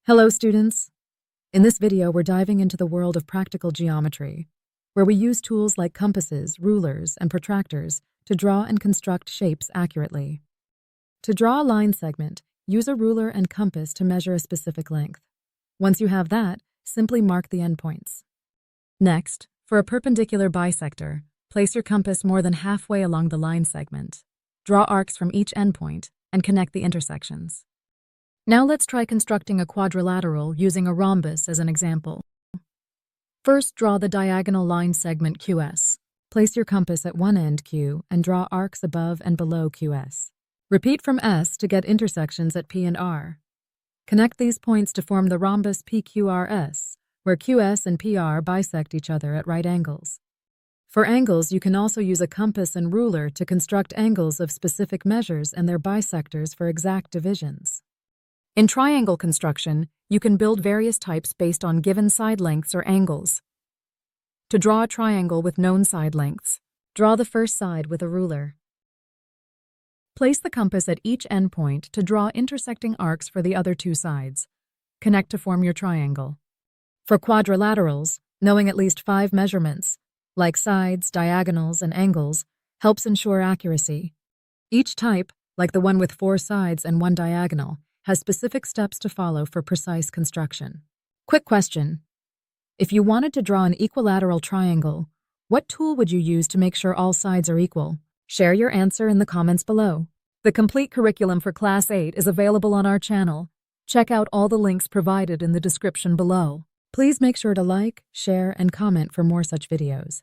Hello, students! In this video, we're diving into the world of practical geometry, where we use tools like compasses, rulers, and protractors to draw and construct shapes accurately. To draw a line segment, use a ruler and compass to measure a specific length. Once you have that, simply mark the endpoints. Next, for a perpendicular bisector, place your compass more than halfway along the line segment. Draw arcs from each endpoint and connect the intersections. Now let's try constructing a quadrilateral using a rhombus as an example. First, draw the diagonal line segment QS. Place your compass at one end Q and draw arcs above and below QS. Repeat from S to get intersections at P and R. Connect these points to form the rhombus PQRS, where QS and PR bisect each other at right angles. For angles, you can also use a compass and ruler to construct angles of specific measures and their bisectors for exact divisions. In triangle construction, you can build various types based on given side lengths or angles. To draw a triangle with known side lengths, draw the first side with a ruler. Place the compass at each endpoint to draw intersecting arcs for the other two sides. Connect to form your triangle. For quadrilaterals, knowing at least 5 measurements, like sides, diagonals, and angles, helps ensure accuracy. Each type, like the one with 4 sides and 1 diagonal, has specific steps to follow for precise construction. Quick question. If you wanted to draw an equilateral triangle, what tool would you use to make sure all sides are equal? Share your answer in the comments below. The complete curriculum for Class 8 is available on our channel. Check out all the links provided in the description below. Please make sure to like, share, and comment for more such videos.